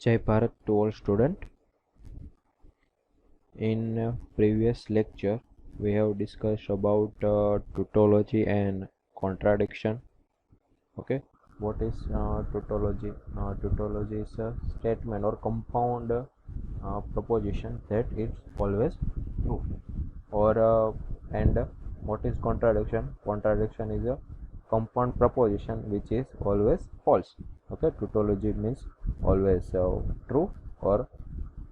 Jai Bharat to all students. In previous lecture, we have discussed about tautology and contradiction. Okay, what is tautology? Tautology is a statement or compound proposition that it's always true. And what is contradiction? Contradiction is a compound proposition which is always false. Okay, tautology means always true, or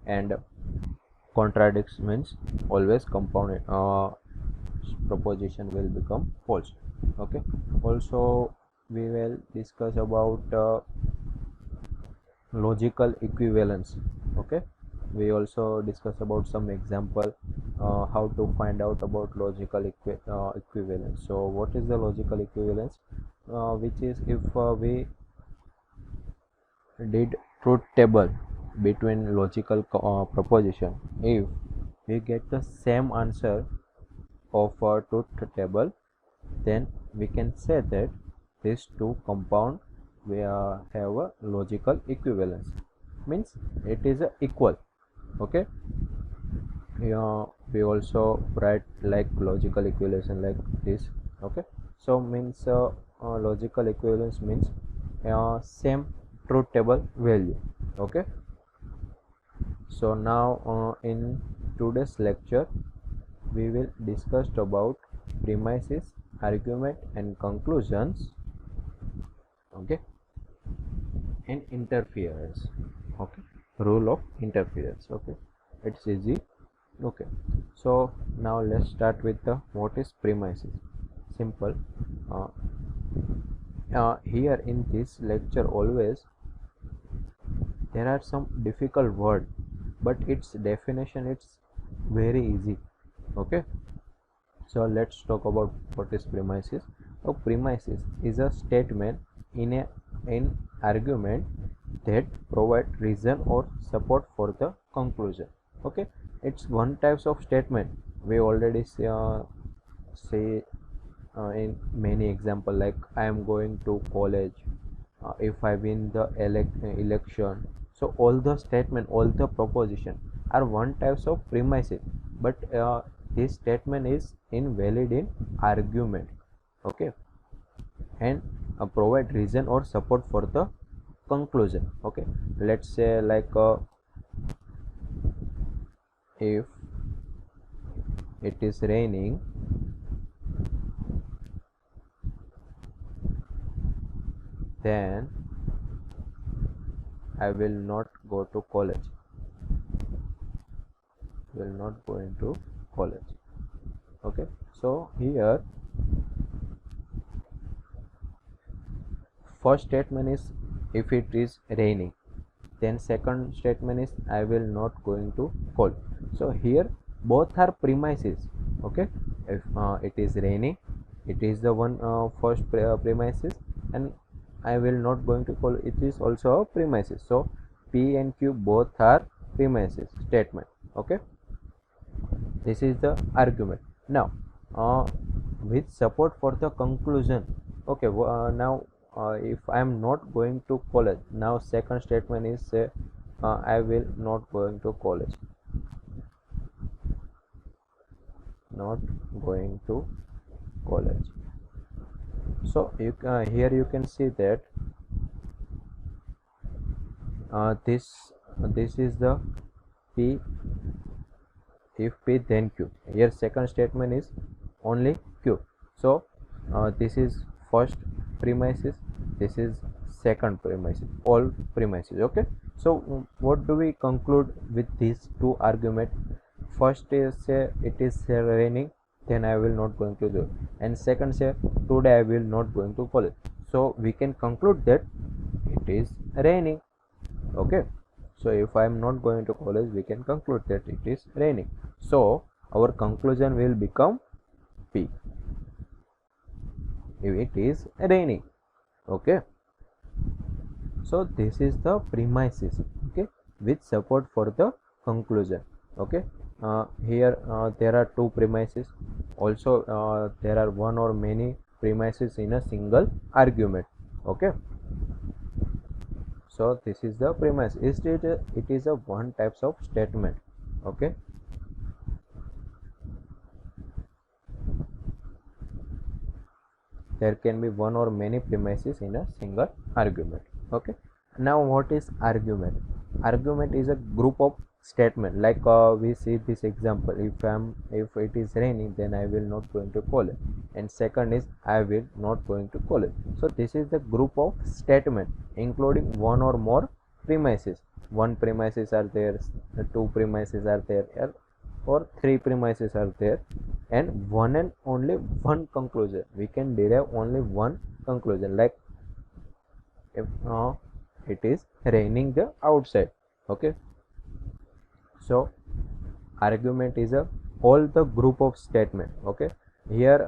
and contradicts means always compound proposition will become false. Okay, also we will discuss about logical equivalence. Okay, we also discuss about some example how to find out about logical equivalence. So what is the logical equivalence? Which is if we did truth table between logical proposition, if we get the same answer of a truth table, then we can say that these two compound we have a logical equivalence, means it is equal. Okay, yeah, we also write like logical equivalence like this. Okay, so means logical equivalence means same truth table value. Okay, so now in today's lecture we will discuss about premises, argument and conclusions. Okay, and interference. Okay, rule of interference. Okay, it's easy. Okay, so now let's start with the what is premises. Simple. uh, Here in this lecture always there are some difficult word, but its definition it's very easy. Okay, so let's talk about what is premises. A premises is a statement in argument that provide reason or support for the conclusion. Okay, it's one types of statement we already say in many example, like I am going to college, if I win the election. So all the statement, all the proposition are one types of premises, but this statement is invalid in argument. Okay, and provide reason or support for the conclusion. Okay, let's say like if it is raining, then I will not go to college. Will not go into college. Okay, so here first statement is if it is raining, then second statement is I will not going to college. So here both are premises. Okay, if it is raining, it is the one first premises, and I will not going to college, it is also a premises. So P and Q both are premises statement. Okay, this is the argument. Now with support for the conclusion. Okay, now if I am not going to college, now second statement is I will not going to college, not going to college. So you here you can see that this is the P. If P then Q. Here second statement is only Q. So this is first premises, this is second premises, all premises. Okay, so what do we conclude with these two argument? First is say it is raining, then I will not going to do, and second say today I will not going to college. So we can conclude that it is raining. Okay, so if I am not going to college, we can conclude that it is raining. So our conclusion will become P if it is raining. Okay, so this is the premises. Okay, with support for the conclusion. Okay, here there are two premises. Also there are one or many premises in a single argument. Okay, So this is the premise. It is a one types of statement. Okay. There can be one or many premises in a single argument. Okay. Now what is argument? Argument is a group of statement, like we see this example. If it is raining, then I will not going to college, and second is I will not going to college. So this is the group of statement including one or more premises. One premises are there, two premises are there, or three premises are there, and one and only one conclusion. We can derive only one conclusion, like if it is raining the outside. Okay. So argument is a all the group of statement. Okay. Here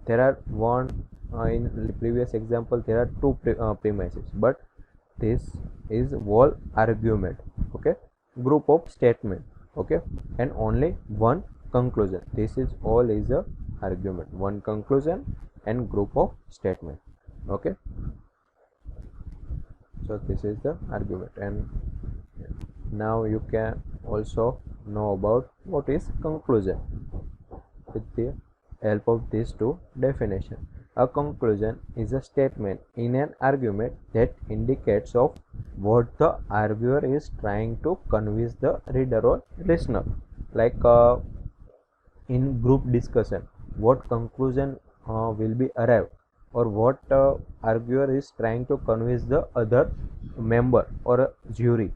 there are one, in the previous example there are two premises, but this is whole argument. Okay. Group of statement. Okay. And only one conclusion. This is all is a argument, one conclusion and group of statement. Okay. So this is the argument, and now you can also know about what is conclusion with the help of these two definitions. A conclusion is a statement in an argument that indicates of what the arguer is trying to convince the reader or listener. Like in group discussion, what conclusion will be arrived, or what arguer is trying to convince the other member or a jury.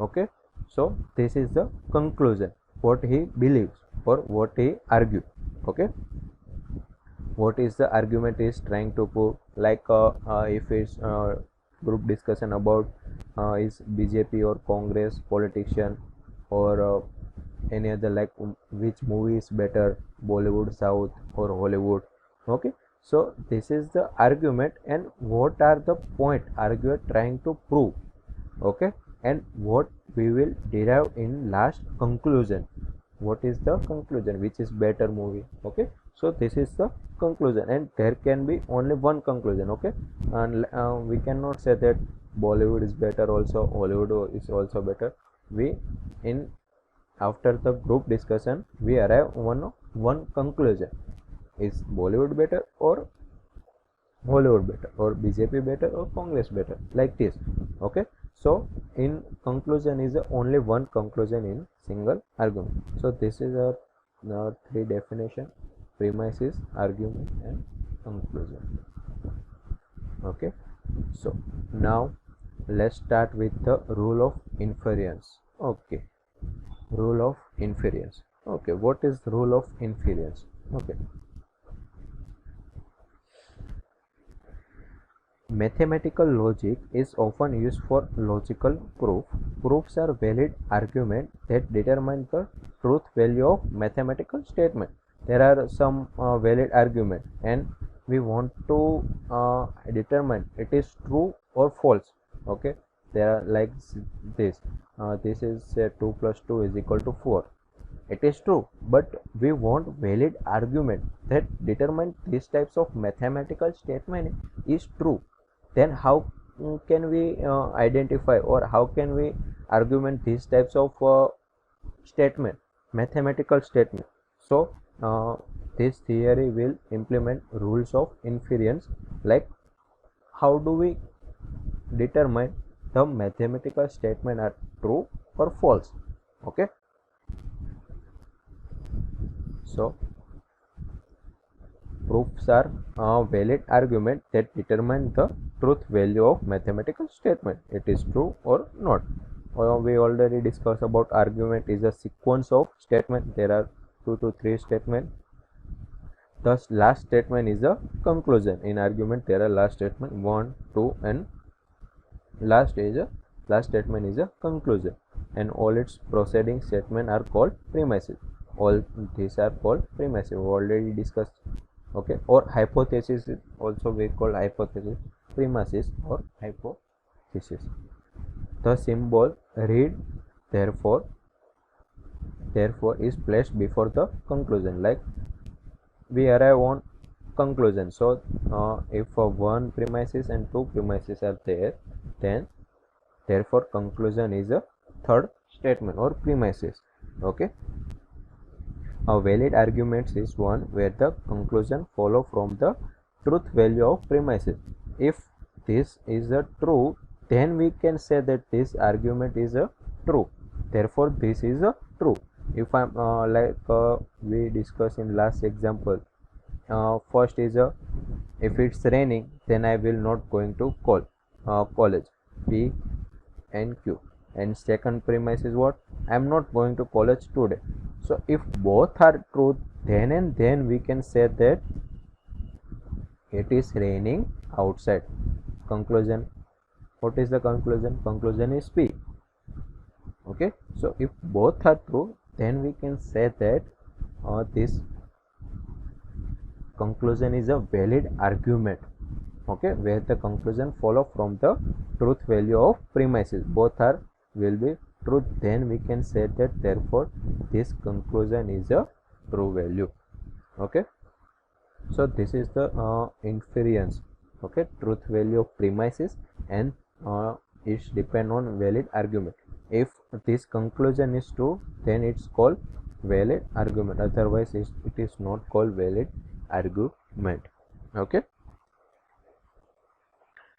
Okay. So this is the conclusion, what he believes or what he argues. Okay. What is the argument is trying to prove, like if it's group discussion about is BJP or Congress politician, or any other, like which movie is better, Bollywood, South or Hollywood. Okay. So this is the argument, and what are the point arguer trying to prove. Okay. And what we will derive in last conclusion, what is the conclusion, which is better movie. Okay. So this is the conclusion, and there can be only one conclusion. Okay. And we cannot say that Bollywood is better, also Hollywood is also better. We in after the group discussion we arrive one conclusion, is Bollywood better or Hollywood better, or BJP better or Congress better, like this. Okay. So in conclusion is only one conclusion in single argument. So this is a three definition: premises, argument and conclusion. Okay. So now let's start with the rule of inference. Okay. Rule of inference. Okay. What is rule of inference? Okay. Mathematical logic is often used for logical proof. Proofs are valid arguments that determine the truth value of mathematical statement. There are some valid arguments, and we want to determine it is true or false. Okay. There are like this. This is 2 plus 2 is equal to 4. It is true, but we want valid argument that determine these types of mathematical statement is true. Then how can we identify, or how can we argument these types of statement, mathematical statement? So this theory will implement rules of inference, like how do we determine the mathematical statement are true or false. Okay. So proofs are valid argument that determine the truth value of mathematical statement, it is true or not. We already discussed about argument is a sequence of statement. There are 2 to 3 statements. Thus last statement is a conclusion. In argument there are last statement 1, 2 and last statement is a conclusion, and all its preceding statement are called premises. All these are called premises, we already discussed. Okay. Or hypothesis, also we call hypothesis, premises or hypothesis. The symbol read therefore is placed before the conclusion, like we arrive on conclusion. So if one premises and two premises are there, then therefore conclusion is a third statement or premises. Okay, a valid argument is one where the conclusion follow from the truth value of premises. If this is a true, then we can say that this argument is a true, therefore this is a true. If I'm we discussed in last example, first is a, if it's raining then I will not going to college, P and Q. And second premise is what, I'm not going to college today. So if both are true, then and then we can say that it is raining outside. Conclusion, what is the conclusion? Conclusion is P. Okay, so if both are true, then we can say that this conclusion is a valid argument. Okay, where the conclusion follow from the truth value of premises, both are will be true, then we can say that therefore this conclusion is a true value. Okay, so this is the inference. Okay, truth value of premises, and it depend on valid argument. If this conclusion is true, then it's called valid argument, otherwise it is not called valid argument. Okay,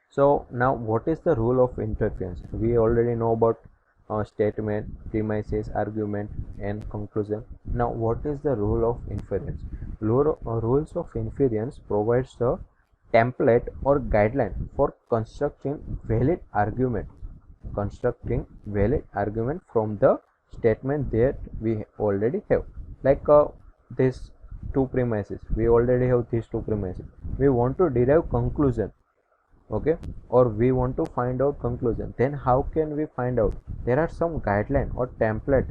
so now what is the rule of inference? We already know about statement, premises, argument and conclusion. Now what is the rule of inference? Rules of inference provides the template or guideline for constructing valid argument from the statement that we already have. Like this two premises, we already have these two premises, we want to derive conclusion. Okay, or we want to find out conclusion, then how can we find out? There are some guideline or template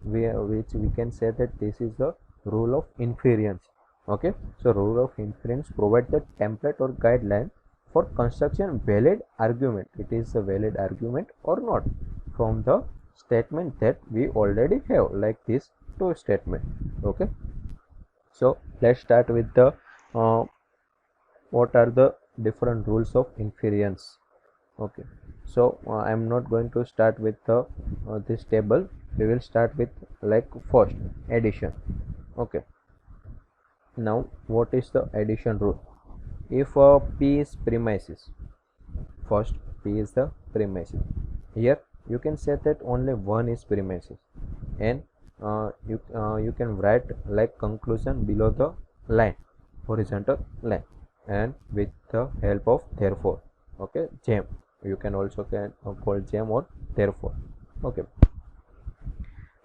which we can say that this is the rule of inference. Okay, so rule of inference provide the template or guideline for construction valid argument, it is a valid argument or not, from the statement that we already have, like this two statement. Okay, so let's start with the what are the different rules of inference. Okay, so I'm not going to start with the this table, we will start with like first addition. Okay, now what is the addition rule? If P is premises, first P is the premises, here you can say that only one is premises, and you can write like conclusion below the line, horizontal line, and with the help of therefore. Okay, gem, you can also call gem or therefore. Okay,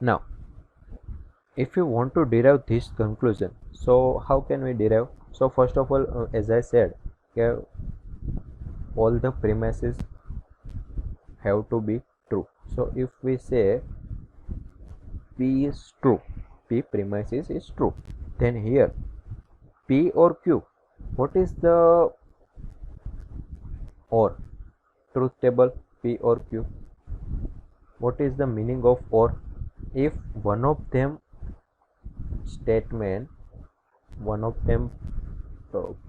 now if you want to derive this conclusion, so how can we derive? So first of all, as I said, okay, all the premises have to be true. So if we say P is true, P premises is true, then here P or Q, what is the or? Truth table, P or Q. What is the meaning of or? If one of them statement, one of them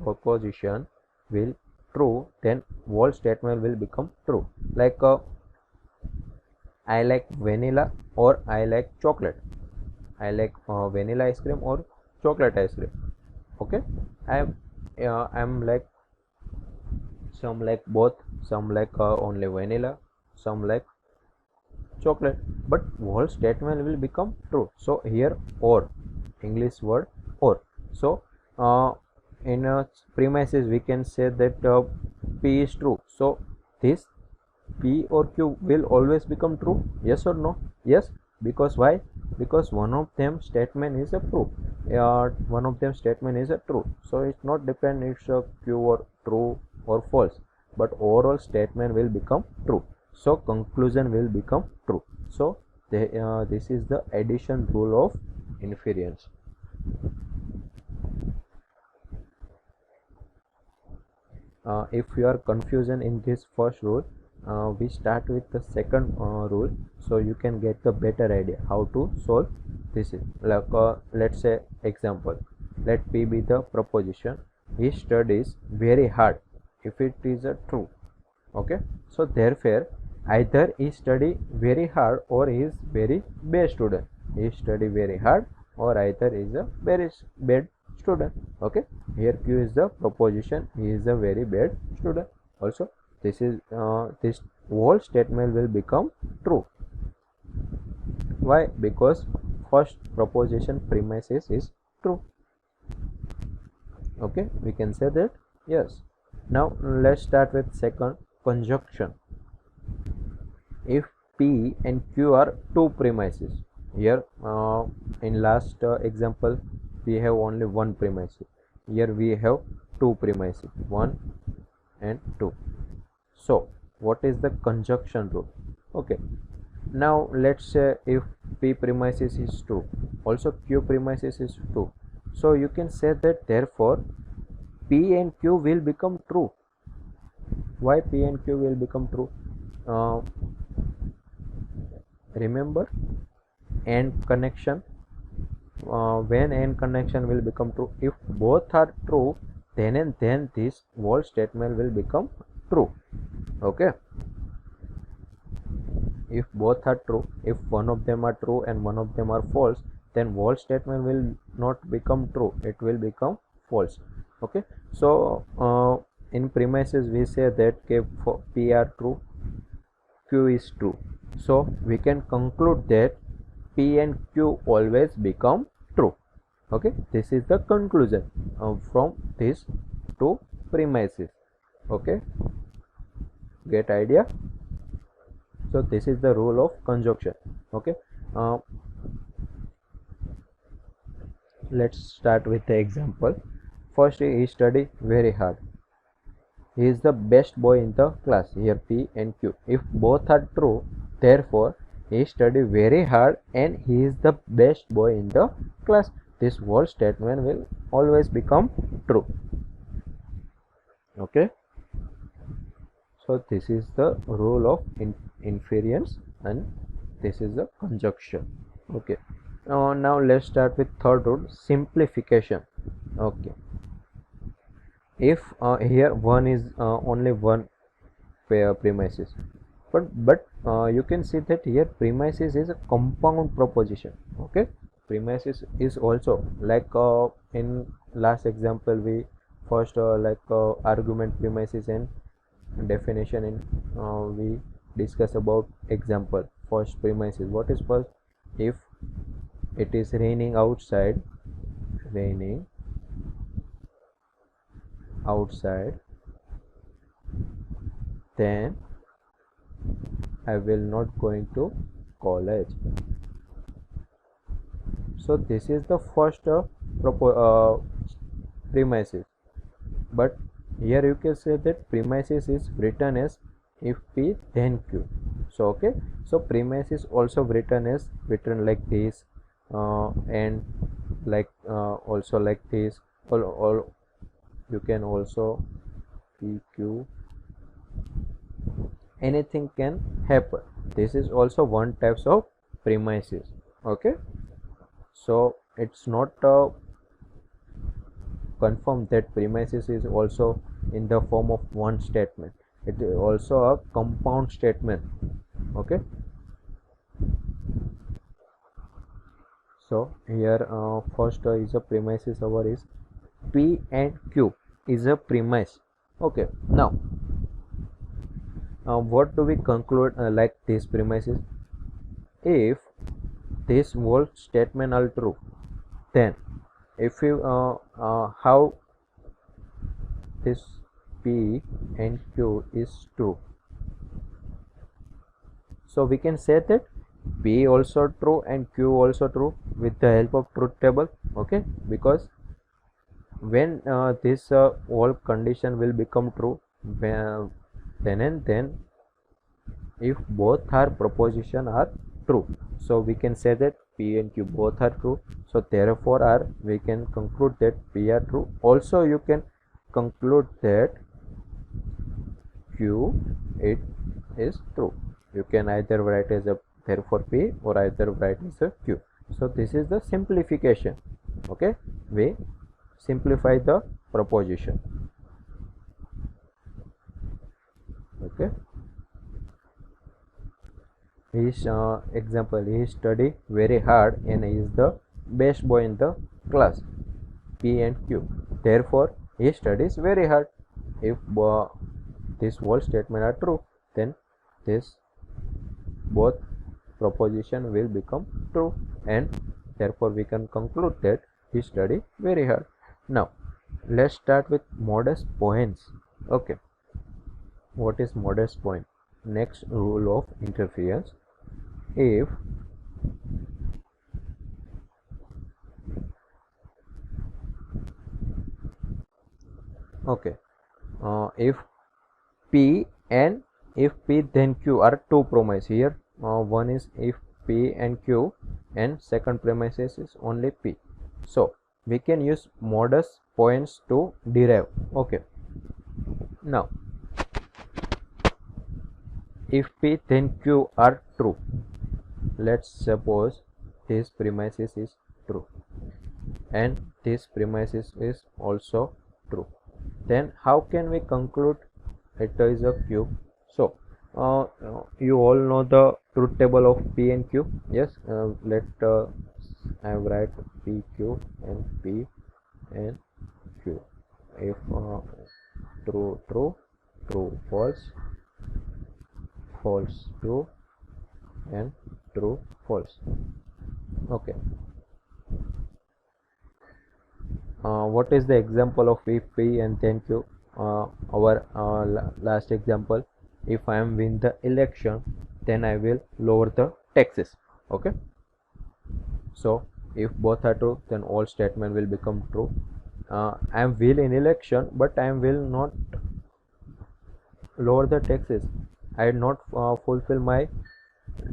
proposition will true, then whole statement will become true. Like I like vanilla or I like chocolate, I like vanilla ice cream or chocolate ice cream. Okay, I'm like, some like both, some like only vanilla, some like chocolate, but whole statement will become true. So here or, English word or. So in premises we can say that P is true, so this P or Q will always become true, yes or no? Yes, because why? Because one of them statement is a true, one of them statement is a true, so it's not depend it's a Q or true or false, but overall statement will become true, so conclusion will become true. So this is the addition rule of inference. If you are confusion in this first rule, we start with the second rule, so you can get the better idea how to solve this. Like let's say example, let P be the proposition, he studies very hard, if it is a true. Okay, so therefore either he study very hard or he is very bad student. He study very hard or either he is a very bad student. Okay, here Q is the proposition, he is a very bad student. Also this is this whole statement will become true. Why? Because first proposition premises is true. Okay, we can say that. Yes. Now let's start with second, conjunction. If P and Q are two premises, here in last example we have only one premise, here we have two premises, 1 and 2. So what is the conjunction rule? Okay, now let's say if P premises is true, also Q premises is true, so you can say that therefore P and Q will become true. Why P and Q will become true? Remember AND connection. When AND connection will become true, if both are true, then and then this whole statement will become true. Okay, if both are true, if one of them are true and one of them are false, then whole statement will not become true, it will become false. Okay, so in premises we say that P are true, Q is true, so we can conclude that P and Q always become true. Okay, this is the conclusion from these two premises. Okay, get idea? So this is the rule of conjunction. Okay, let's start with the example. First, he study very hard, he is the best boy in the class. Here P and Q, if both are true, therefore he study very hard and he is the best boy in the class. This whole statement will always become true. Okay, so this is the rule of inference and this is the conjunction. Okay, now let's start with third rule, simplification. Okay, if here one is only one pair premises, but you can see that here premises is a compound proposition. Okay, premises is also like in last example we first argument premises and definition, and we discuss about example. First premises, what is first? If it is raining outside, then I will not going to college. So this is the first premises, but here you can say that premises is written as if P then Q. So okay, so premises also written like this, and like also like this, or you can also PQ, anything can happen. This is also one types of premises. Okay, so it's not confirmed that premises is also in the form of one statement, it is also a compound statement. Okay, so here first is a premises our is P and Q is a premise. Okay, now what do we conclude like these premises? If this whole statement are true, then if you how this P and Q is true, so we can say that P also true and Q also true with the help of truth table. Okay, because when this whole condition will become true, then and then if both are proposition are true, so we can say that P and Q both are true, so therefore we can conclude that P are true. Also you can conclude that Q it is true. You can either write as a therefore P or either write as a Q. So this is the simplification. Okay, we simplify the proposition. Okay, example, he study very hard and he is the best boy in the class, P and Q. Therefore, he studies very hard. If this whole statement are true, then this both proposition will become true, and therefore we can conclude that he study very hard. Now let's start with modest points. Okay, what is modest point? Next rule of interference: if okay, if P and if P then Q are two premises. Here one is if P and Q, and second premises is only P. So we can use modest points to derive. Okay, now if P then Q are true, let's suppose this premises is true and this premises is also true, then how can we conclude it is a Q? So you all know the truth table of P and Q. Yes, let I write P, Q and P and Q. If true, true, true, false, false, true, and true, false. Okay. What is the example of if P and then Q? Our last example, if I am win the election, then I will lower the taxes. Okay, so if both are true, then all statement will become true. I am will in election, but I will not lower the taxes. I will not fulfill my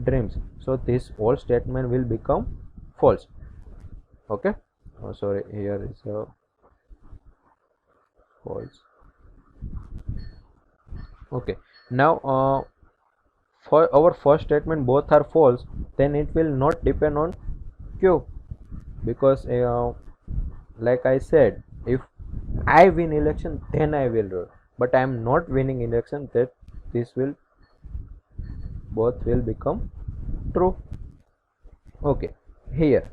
dreams, so this all statement will become false. Okay, sorry, here is a false. Okay, now for our first statement both are false, then it will not depend on Q, because like I said, if I win election, then I will rule, but I am not winning election, that this will both will become true. Okay, here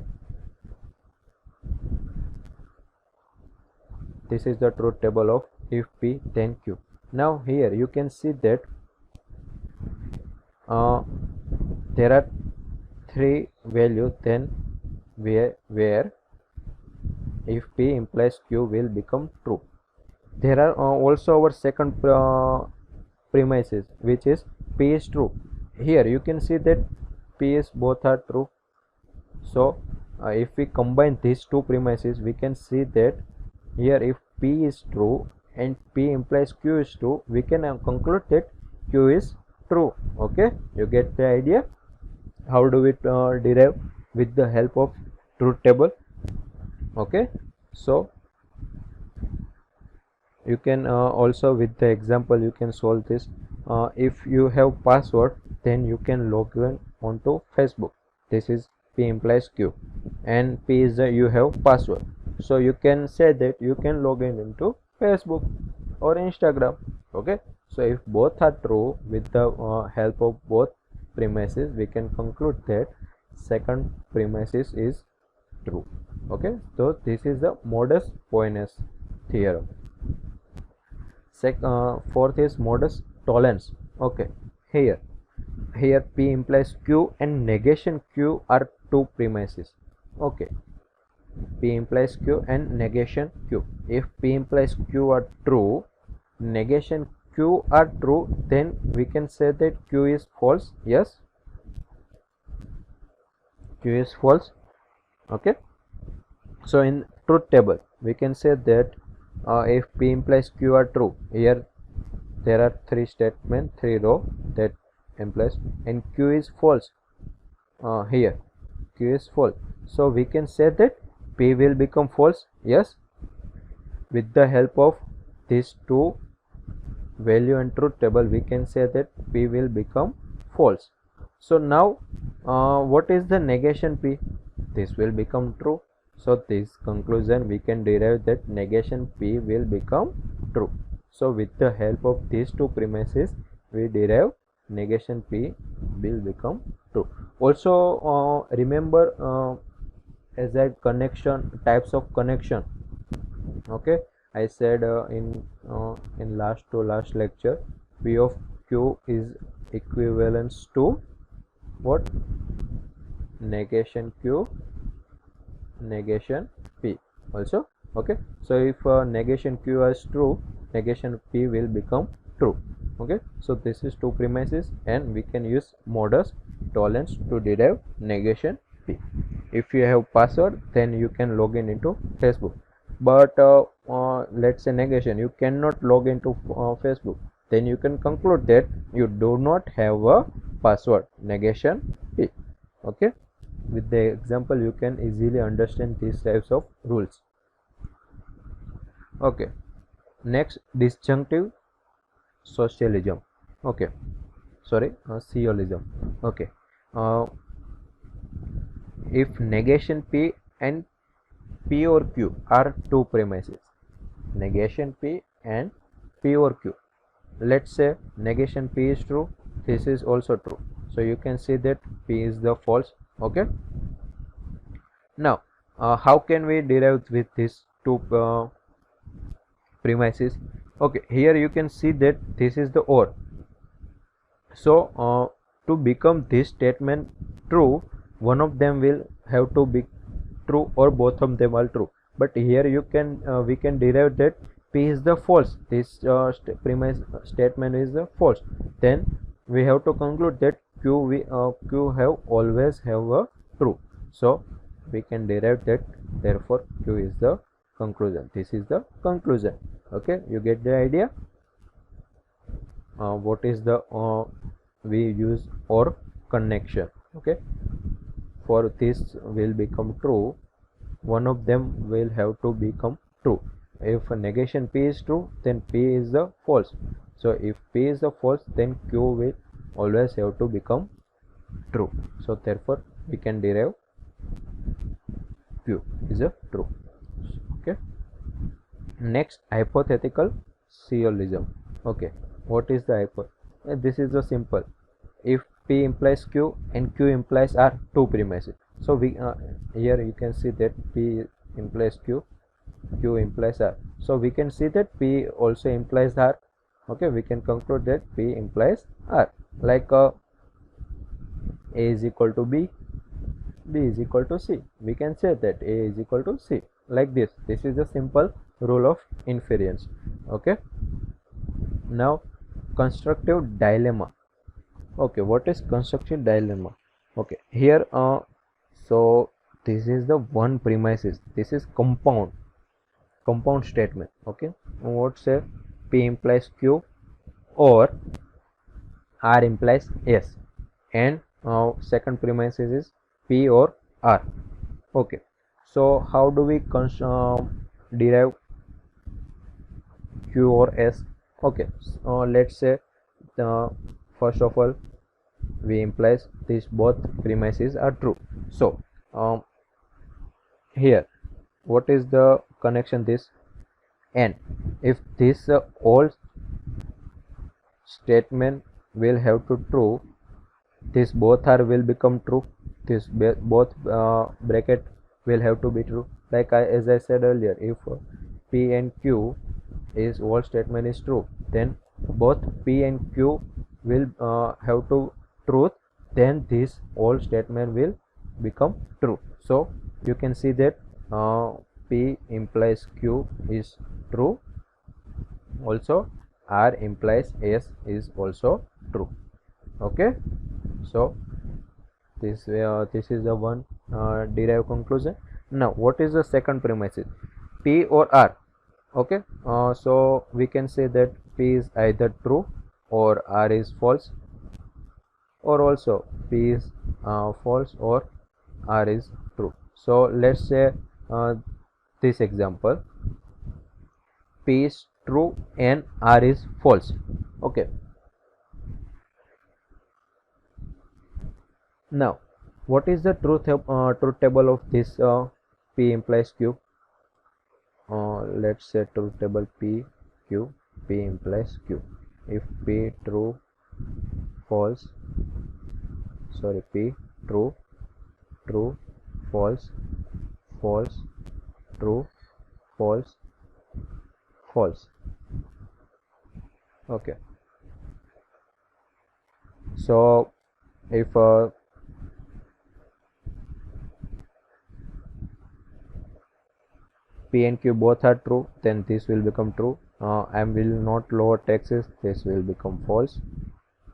this is the truth table of if P then Q. Now here you can see that there are three values then where if P implies Q will become true. There are also our second premises, which is P is true. Here you can see that P is both are true. So if we combine these two premises, we can see that here if P is true and P implies Q is true, we can conclude that Q is true. Okay, you get the idea? How do we derive with the help of truth table? Okay, so you can also with the example you can solve this. If you have password, then you can log in onto Facebook. This is P implies Q, and P is you have password, so you can say that you can log in into Facebook or Instagram. Okay, so if both are true, with the help of both premises, we can conclude that second premises is true. Okay, so this is the modus ponens theorem. Fourth is modus tollens. Okay, here P implies Q and negation Q are two premises. Okay, P implies Q and negation Q. If P implies Q are true, negation Q are true, then we can say that Q is false. Yes, Q is false. Okay, so in truth table we can say that if P implies Q are true, here there are three statements, three row that implies, and Q is false. Here Q is false, so we can say that P will become false. Yes, with the help of these two value and truth table, we can say that P will become false. So now what is the negation P? This will become true. So this conclusion we can derive that negation P will become true. So with the help of these two premises, we derive negation P will become true. Also remember as a connection, types of connection. Okay, I said in last lecture, P of Q is equivalence to what? Negation Q, negation P also. Okay, so if negation Q is true, negation P will become true. Okay, so this is two premises, and we can use modus tollens to derive negation P. If you have password, then you can log in into Facebook, but let's say negation, you cannot log into Facebook, then you can conclude that you do not have a password, negation P. Okay, with the example you can easily understand these types of rules. Okay, next, disjunctive socialism. Okay, sorry, syllogism. Okay, uh, if negation P and P or Q are two premises, negation P and P or Q, let's say negation P is true, this is also true, so you can see that P is the false. Okay, now how can we derive with these two premises? Okay, here you can see that this is the OR. So to become this statement true, one of them will have to be true or both of them are true. But here you can we can derive that P is the false. This premise statement is the false. Then we have to conclude that Q have always have a true. So we can derive that, therefore Q is the conclusion. This is the conclusion. Okay, you get the idea. What is the we use OR connection. Okay, for this will become true, one of them will have to become true. If negation P is true, then P is the false. So if P is the false, then Q will always have to become true. So therefore we can derive Q is a true. Okay, next, hypothetical syllogism. Okay, what is the this is the simple. If P implies Q and Q implies R, two premises. So we here you can see that P implies Q, Q implies R. So we can see that P also implies R. Okay, we can conclude that P implies R. Like A is equal to B, B is equal to C. We can say that A is equal to C. Like this. This is the simple rule of inference. Okay. Now, constructive dilemma. Okay, what is constructive dilemma? Okay, here so this is the one premises. This is compound statement. Okay, what say P implies Q or R implies S, and second premises is P or R. Okay, so how do we derive Q or S? Okay, let's say first of all we implies these both premises are true. So here what is the connection? This and if this all statement will have to true, this both are will become true, this both bracket will have to be true. Like as I said earlier, if P and Q is all statement is true, then both P and Q will have to truth, then this all statement will become true. So you can see that P implies Q is true, also R implies S is also true. Okay, so this is the one derived conclusion. Now what is the second premise? P or R. Okay, so we can say that P is either true or R is false, or also P is false or R is true. So let's say this example, P is true and R is false. Okay, now what is the truth table of this P implies Q? Let's say truth table P Q, P implies Q. If P true false, sorry, P, true, true, false, false, true, false, false. Okay, so if P and Q both are true, then this will become true. I will not lower taxes, this will become false.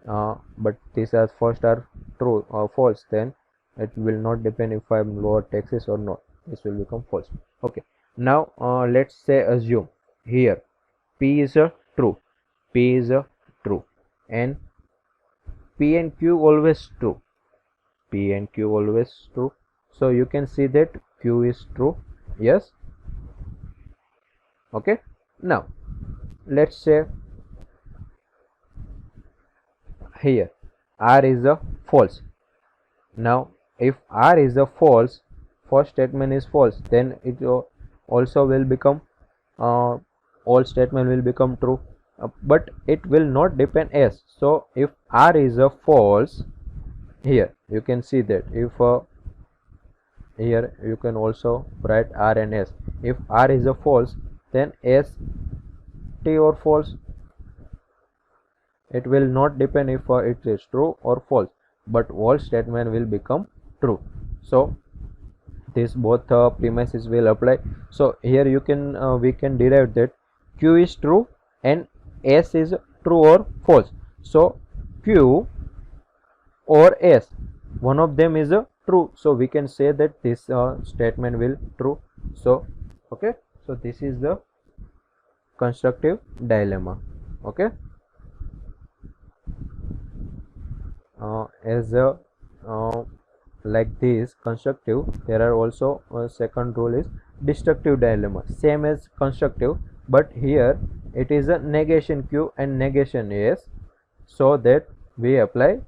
But these are first are true or false, then it will not depend if I am lower taxes or not, this will become false. Okay, now let's say assume here P is a true, P is a true, and P and Q always true, P and Q always true. So you can see that Q is true. Yes. Okay, now let's say here R is a false. Now if R is a false, first statement is false, then it also will become all statement will become true, but it will not depend S. So if R is a false, here you can see that if here you can also write R and S. If R is a false, then S T or false. It will not depend if it is true or false, but all statement will become true. So this both premises will apply. So here you can we can derive that Q is true and S is true or false. So Q or S, one of them is true, so we can say that this statement will true. So okay, so this is the constructive dilemma. Okay, as like this constructive, there are also second rule is destructive dilemma, same as constructive, but here it is a negation Q and negation S, so that we apply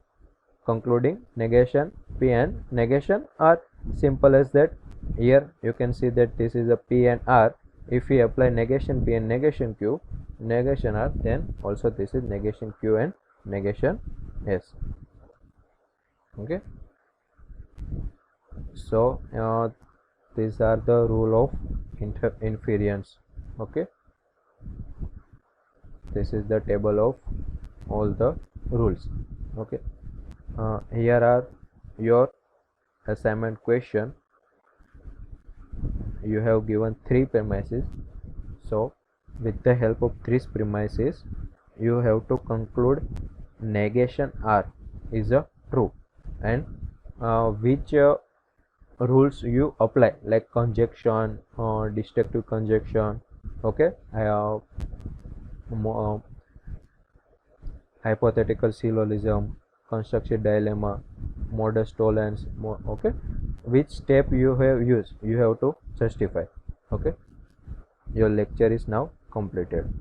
concluding negation P and negation R. Simple as that. Here you can see that this is a P and R. If we apply negation P and negation Q, negation R, then also this is negation Q and negation S. Okay, so these are the rule of inference. Okay, this is the table of all the rules. Okay, here are your assignment question. You have given 3 premises, so with the help of 3 premises you have to conclude negation R is a true, and which rules you apply, like conjunction, destructive conjunction. Okay, hypothetical syllogism, constructive dilemma, modus tollens. Okay, which step you have used, you have to justify. Okay, your lecture is now completed.